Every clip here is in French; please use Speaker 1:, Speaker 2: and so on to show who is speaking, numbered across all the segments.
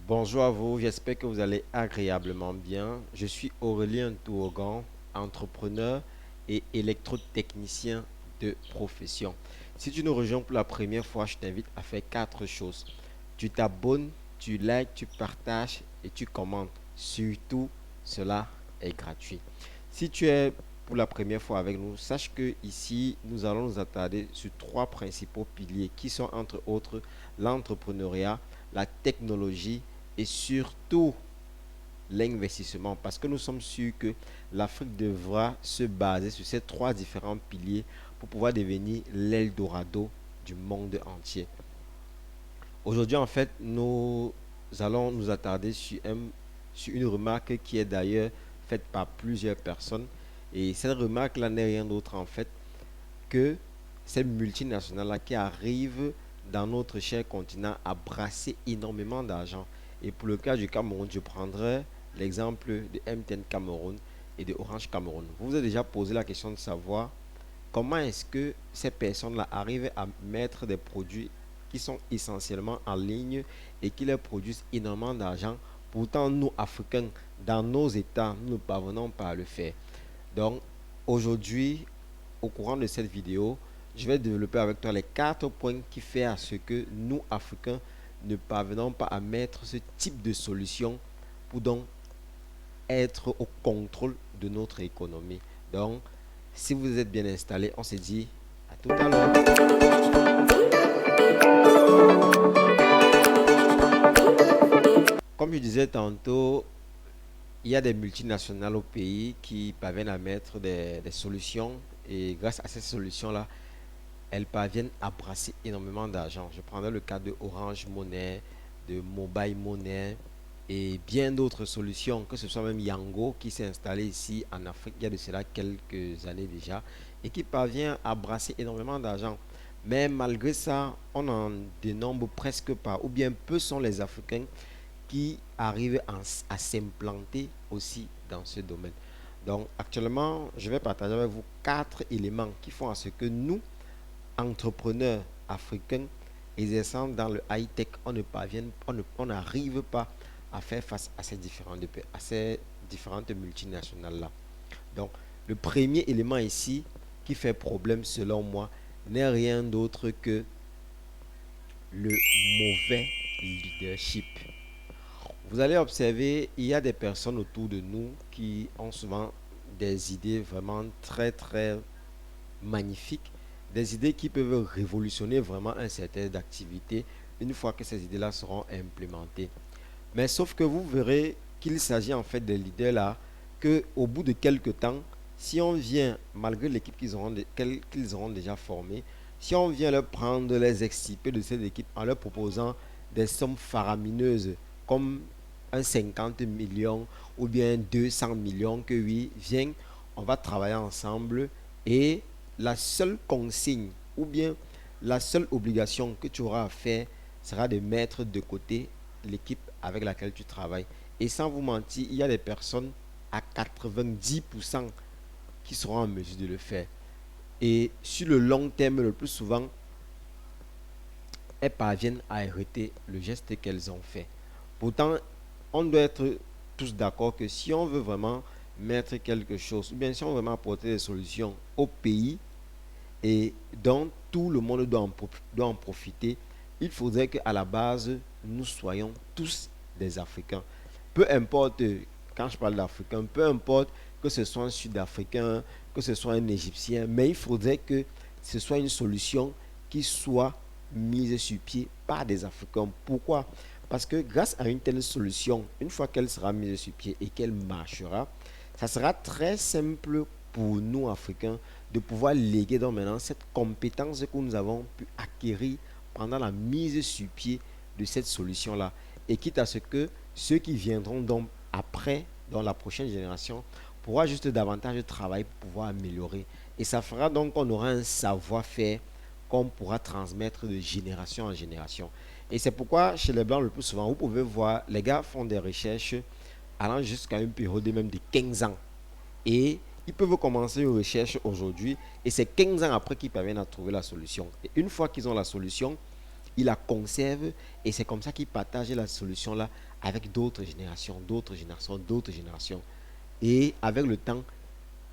Speaker 1: Bonjour à vous, j'espère que vous allez agréablement bien. Je suis Aurélien Touogan, entrepreneur et électrotechnicien de profession. Si tu nous rejoins pour la première fois, je t'invite à faire quatre choses. Tu t'abonnes, tu likes, tu partages et tu commentes. Surtout, cela est gratuit. Si tu es pour la première fois avec nous, sache que ici, nous allons nous attarder sur trois principaux piliers qui sont entre autres l'entrepreneuriat, la technologie et surtout l'investissement parce que nous sommes sûrs que l'Afrique devra se baser sur ces trois différents piliers pour pouvoir devenir l'Eldorado du monde entier. Aujourd'hui, en fait, nous allons nous attarder sur une remarque qui est d'ailleurs faite par plusieurs personnes. Et cette remarque-là n'est rien d'autre en fait que ces multinationales-là qui arrivent dans notre cher continent à brasser énormément d'argent. Et pour le cas du Cameroun, je prendrai l'exemple de MTN Cameroun et de Orange Cameroun. Vous vous avez déjà posé la question de savoir comment est-ce que ces personnes-là arrivent à mettre des produits qui sont essentiellement en ligne et qui leur produisent énormément d'argent. Pourtant, nous, Africains, dans nos États, nous ne parvenons pas à le faire. Donc, aujourd'hui, au courant de cette vidéo, je vais développer avec toi les quatre points qui font à ce que nous, Africains, ne parvenons pas à mettre ce type de solution pour donc être au contrôle de notre économie. Donc, si vous êtes bien installé, on se dit à tout à l'heure. Comme je disais tantôt, il y a des multinationales au pays qui parviennent à mettre des solutions et grâce à ces solutions-là, elles parviennent à brasser énormément d'argent. Je prendrai le cas de Orange Money, de Mobile Money et bien d'autres solutions, que ce soit même Yango qui s'est installé ici en Afrique il y a de cela quelques années déjà et qui parvient à brasser énormément d'argent. Mais malgré ça, on en dénombre presque pas, ou bien peu sont les Africains qui arrivent à s'implanter aussi dans ce domaine. Donc actuellement, je vais partager avec vous quatre éléments qui font à ce que nous, entrepreneurs africains exerçant dans le high-tech, on n'arrive pas à faire face à ces différentes multinationales-là. Donc, le premier élément ici qui fait problème selon moi n'est rien d'autre que le mauvais leadership. Vous allez observer, il y a des personnes autour de nous qui ont souvent des idées vraiment très très magnifiques, des idées qui peuvent révolutionner vraiment un certain d'activité une fois que ces idées-là seront implémentées. Mais sauf que vous verrez qu'il s'agit en fait des leaders là, que au bout de quelques temps, si on vient, malgré l'équipe qu'ils auront déjà formée, si on vient leur prendre les exciper de cette équipe en leur proposant des sommes faramineuses comme un 50 millions ou bien 200 millions que oui, viens, on va travailler ensemble et la seule consigne ou bien la seule obligation que tu auras à faire sera de mettre de côté l'équipe avec laquelle tu travailles. Et sans vous mentir, il y a des personnes à 90% qui seront en mesure de le faire. Et sur le long terme, le plus souvent, elles parviennent à arrêter le geste qu'elles ont fait. Pourtant, on doit être tous d'accord que si on veut vraiment mettre quelque chose, ou bien si on veut vraiment apporter des solutions au pays et dont tout le monde doit en profiter, il faudrait qu'à la base, nous soyons tous des Africains. Peu importe, quand je parle d'Africain, peu importe que ce soit un Sud-Africain, que ce soit un Égyptien, mais il faudrait que ce soit une solution qui soit mise sur pied par des Africains. Pourquoi? Parce que grâce à une telle solution, une fois qu'elle sera mise sur pied et qu'elle marchera, ça sera très simple pour nous, Africains, de pouvoir léguer donc maintenant cette compétence que nous avons pu acquérir pendant la mise sur pied de cette solution-là. Et quitte à ce que ceux qui viendront donc après, dans la prochaine génération, pourra juste davantage travailler pour pouvoir améliorer. Et ça fera donc qu'on aura un savoir-faire qu'on pourra transmettre de génération en génération. Et c'est pourquoi chez les Blancs, le plus souvent, vous pouvez voir, les gars font des recherches allant jusqu'à une période même de 15 ans. Et ils peuvent commencer une recherche aujourd'hui et c'est 15 ans après qu'ils parviennent à trouver la solution. Et une fois qu'ils ont la solution, il la conserve et c'est comme ça qu'il partage la solution là avec d'autres générations, d'autres générations, d'autres générations. Et avec le temps,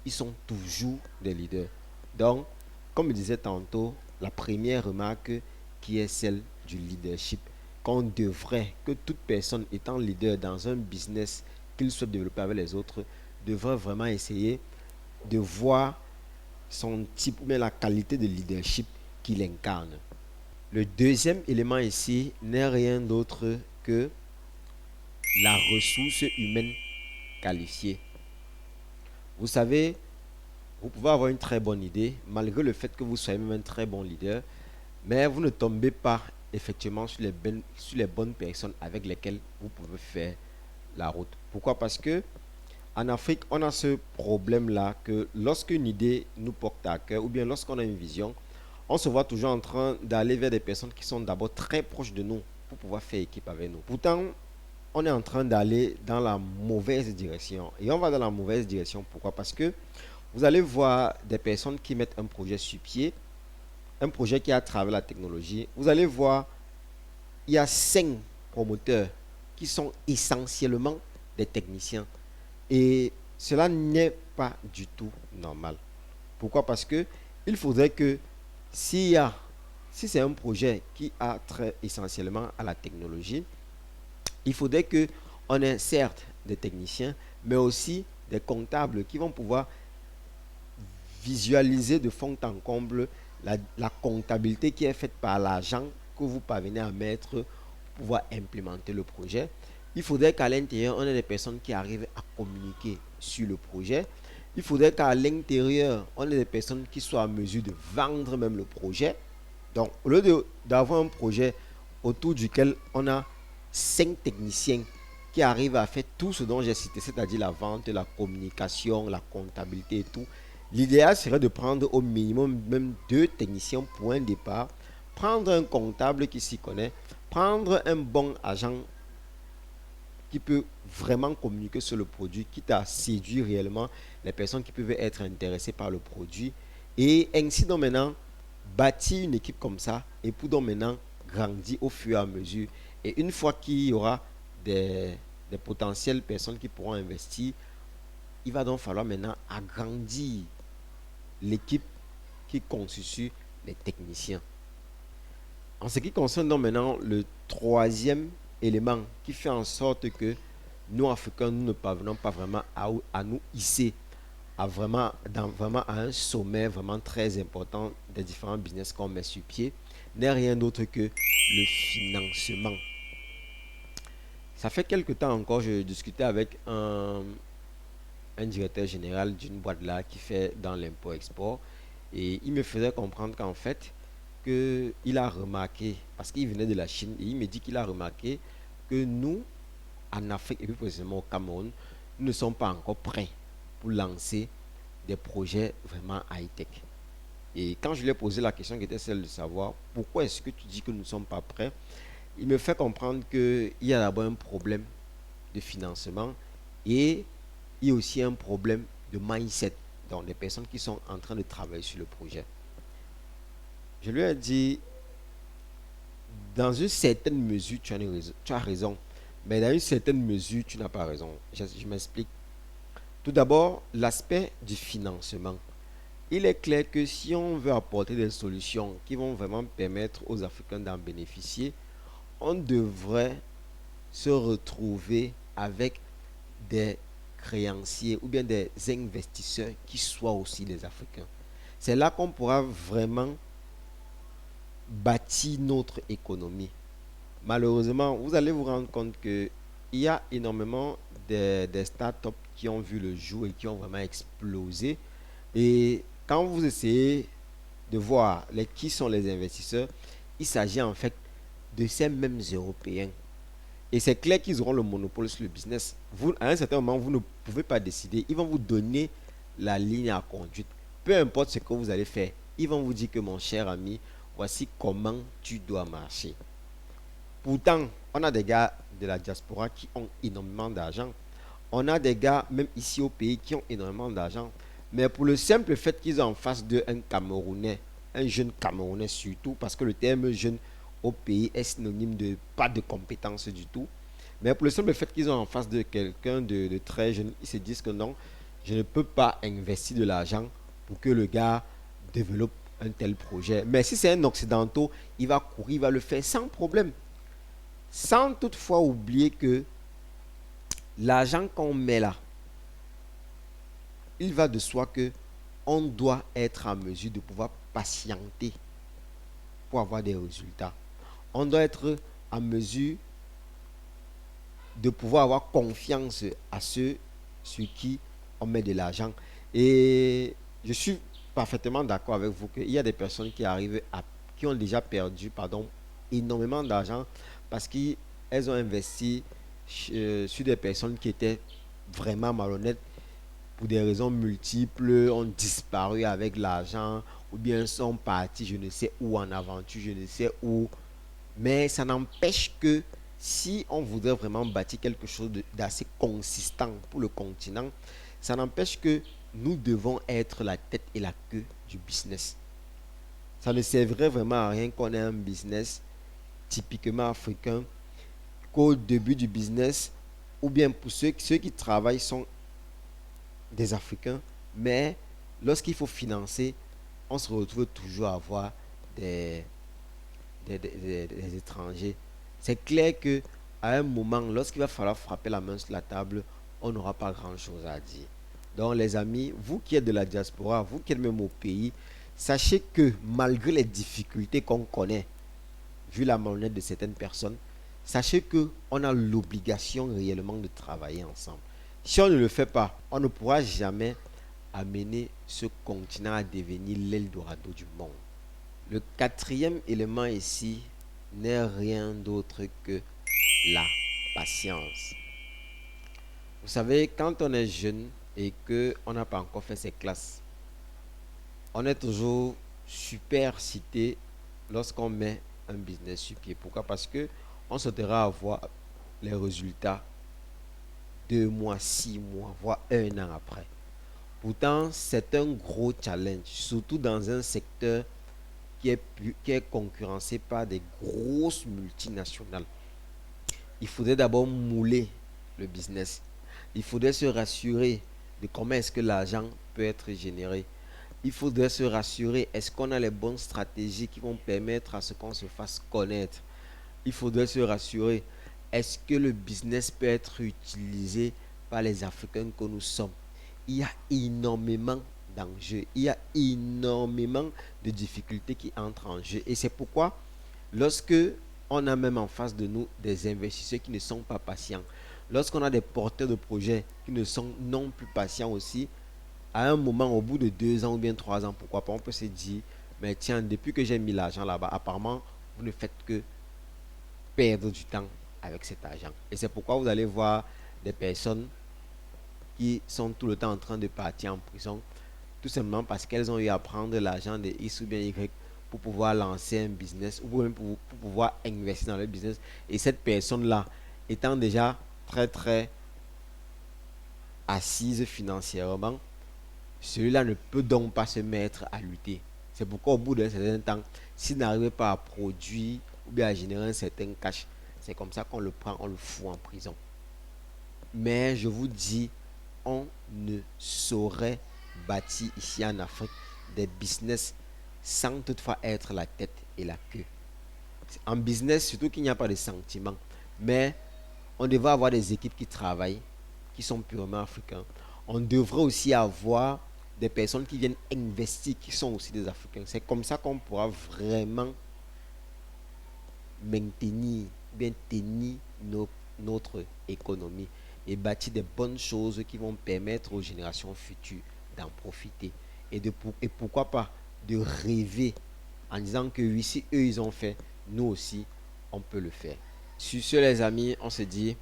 Speaker 1: ils sont toujours des leaders. Donc, comme je disais tantôt, la première remarque qui est celle du leadership, qu'on devrait, que toute personne étant leader dans un business qu'il souhaite développer avec les autres, devrait vraiment essayer de voir son type ou bien la qualité de leadership qu'il incarne. Le deuxième élément ici n'est rien d'autre que la ressource humaine qualifiée. Vous savez, vous pouvez avoir une très bonne idée, malgré le fait que vous soyez même un très bon leader, mais vous ne tombez pas effectivement sur les bonnes personnes avec lesquelles vous pouvez faire la route. Pourquoi? Parce que en Afrique, on a ce problème-là que lorsqu'une idée nous porte à cœur, ou bien lorsqu'on a une vision, on se voit toujours en train d'aller vers des personnes qui sont d'abord très proches de nous pour pouvoir faire équipe avec nous. Pourtant, on est en train d'aller dans la mauvaise direction. Et on va dans la mauvaise direction. Pourquoi? Parce que vous allez voir des personnes qui mettent un projet sur pied, un projet qui a à travers la technologie. Vous allez voir, il y a 5 promoteurs qui sont essentiellement des techniciens. Et cela n'est pas du tout normal. Pourquoi? Parce que il faudrait que si c'est un projet qui a trait essentiellement à la technologie, il faudrait que on ait certes des techniciens, mais aussi des comptables qui vont pouvoir visualiser de fond en comble la comptabilité qui est faite par l'agent que vous parvenez à mettre pour pouvoir implémenter le projet. Il faudrait qu'à l'intérieur, on ait des personnes qui arrivent à communiquer sur le projet. Il faudrait qu'à l'intérieur, on ait des personnes qui soient en mesure de vendre même le projet. Donc, au lieu d'avoir un projet autour duquel on a 5 techniciens qui arrivent à faire tout ce dont j'ai cité, c'est-à-dire la vente, la communication, la comptabilité et tout, l'idéal serait de prendre au minimum même 2 techniciens pour un départ, prendre un comptable qui s'y connaît, prendre un bon agent qui peut vraiment communiquer sur le produit, quitte à séduire réellement les personnes qui peuvent être intéressées par le produit. Et ainsi, donc maintenant, bâtir une équipe comme ça, et pour donc maintenant grandir au fur et à mesure. Et une fois qu'il y aura des potentielles personnes qui pourront investir, il va donc falloir maintenant agrandir l'équipe qui constitue les techniciens. En ce qui concerne donc maintenant le troisième élément qui fait en sorte que nous, Africains, nous ne parvenons pas vraiment à nous hisser vraiment à un sommet vraiment très important des différents business qu'on met sur pied, n'est rien d'autre que le financement. Ça fait quelque temps encore, je discutais avec un directeur général d'une boîte là qui fait dans l'import-export et il me faisait comprendre qu'en fait, il a remarqué, parce qu'il venait de la Chine, et il me dit qu'il a remarqué que nous, en Afrique et plus précisément au Cameroun, nous ne sommes pas encore prêts pour lancer des projets vraiment high-tech. Et quand je lui ai posé la question qui était celle de savoir pourquoi est-ce que tu dis que nous ne sommes pas prêts, il me fait comprendre qu'il y a d'abord un problème de financement et il y a aussi un problème de mindset, donc des personnes qui sont en train de travailler sur le projet. Je lui ai dit, dans une certaine mesure, tu as raison, mais dans une certaine mesure, tu n'as pas raison. Je m'explique. Tout d'abord, l'aspect du financement. Il est clair que si on veut apporter des solutions qui vont vraiment permettre aux Africains d'en bénéficier, on devrait se retrouver avec des créanciers ou bien des investisseurs qui soient aussi des Africains. C'est là qu'on pourra vraiment bâtir notre économie. Malheureusement, vous allez vous rendre compte qu'il y a énormément des startups qui ont vu le jour et qui ont vraiment explosé. Et quand vous essayez de voir qui sont les investisseurs, il s'agit en fait de ces mêmes Européens. Et c'est clair qu'ils auront le monopole sur le business. Vous, à un certain moment, vous ne pouvez pas décider. Ils vont vous donner la ligne à conduite. Peu importe ce que vous allez faire, ils vont vous dire que mon cher ami, voici comment tu dois marcher. Pourtant, on a des gars de la diaspora qui ont énormément d'argent. On a des gars, même ici au pays, qui ont énormément d'argent. Mais pour le simple fait qu'ils ont en face d'eux un Camerounais, un jeune Camerounais surtout, parce que le terme jeune au pays est synonyme de pas de compétences du tout. Mais pour le simple fait qu'ils ont en face de quelqu'un de très jeune, ils se disent que non, je ne peux pas investir de l'argent pour que le gars développe un tel projet. Mais si c'est un occidental, il va courir, il va le faire sans problème. Sans toutefois oublier que l'argent qu'on met là, il va de soi que on doit être en mesure de pouvoir patienter pour avoir des résultats. On doit être en mesure de pouvoir avoir confiance à ceux sur qui on met de l'argent. Et je suis parfaitement d'accord avec vous qu'il y a des personnes qui ont déjà perdu, énormément d'argent parce qu'elles ont investi sur des personnes qui étaient vraiment malhonnêtes pour des raisons multiples, ont disparu avec l'argent ou bien sont partis je ne sais où en aventure, je ne sais où. Mais ça n'empêche que si on voudrait vraiment bâtir quelque chose d'assez consistant pour le continent, ça n'empêche que nous devons être la tête et la queue du business. Ça ne servirait vraiment à rien qu'on ait un business typiquement africain, qu'au début du business, ou bien pour ceux qui travaillent sont des Africains, mais lorsqu'il faut financer, on se retrouve toujours à avoir des, des étrangers. C'est clair que à un moment, lorsqu'il va falloir frapper la main sur la table, on n'aura pas grand-chose à dire. Donc les amis, vous qui êtes de la diaspora, vous qui êtes même au pays, sachez que malgré les difficultés qu'on connaît, vu la malhonnêteté de certaines personnes, sachez que on a l'obligation réellement de travailler ensemble. Si on ne le fait pas, on ne pourra jamais amener ce continent à devenir l'Eldorado du monde. Le quatrième élément ici n'est rien d'autre que la patience. Vous savez, quand on est jeune et qu'on n'a pas encore fait ses classes, on est toujours super cité lorsqu'on met un business sur pied. Pourquoi? Parce que on souhaitera avoir les résultats 2 mois, 6 mois, voire un an après. Pourtant, c'est un gros challenge, surtout dans un secteur qui est concurrencé par des grosses multinationales. Il faudrait d'abord mouler le business. Il faudrait se rassurer de comment est-ce que l'argent peut être généré. Il faudrait se rassurer, est-ce qu'on a les bonnes stratégies qui vont permettre à ce qu'on se fasse connaître. Il faudrait se rassurer, est-ce que le business peut être utilisé par les Africains que nous sommes. Il y a énormément d'enjeux, il y a énormément de difficultés qui entrent en jeu. Et c'est pourquoi, lorsque on a même en face de nous des investisseurs qui ne sont pas patients, lorsqu'on a des porteurs de projets qui ne sont non plus patients aussi, à un moment, au bout de 2 ans ou bien 3 ans, pourquoi pas, on peut se dire, mais tiens, depuis que j'ai mis l'argent là-bas, apparemment, vous ne faites que perdre du temps avec cet argent. Et c'est pourquoi vous allez voir des personnes qui sont tout le temps en train de partir en prison, tout simplement parce qu'elles ont eu à prendre l'argent de X ou bien Y pour pouvoir lancer un business ou même pour pouvoir investir dans le business. Et cette personne-là, étant déjà très très assise financièrement, celui-là ne peut donc pas se mettre à lutter. C'est pourquoi au bout d'un certain temps, s'il n'arrive pas à produire ou bien à générer un certain cash, c'est comme ça qu'on le prend, on le fout en prison. Mais je vous dis, on ne saurait bâtir ici en Afrique des business sans toutefois être la tête et la queue. En business, surtout qu'il n'y a pas de sentiments, mais on devrait avoir des équipes qui travaillent, qui sont purement africains. On devrait aussi avoir des personnes qui viennent investir, qui sont aussi des Africains. C'est comme ça qu'on pourra vraiment maintenir, bien tenir notre économie et bâtir des bonnes choses qui vont permettre aux générations futures d'en profiter. Et pourquoi pas de rêver en disant que oui, si eux ils ont fait, nous aussi, on peut le faire. Sur ce les amis, on se dit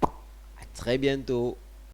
Speaker 1: à très bientôt.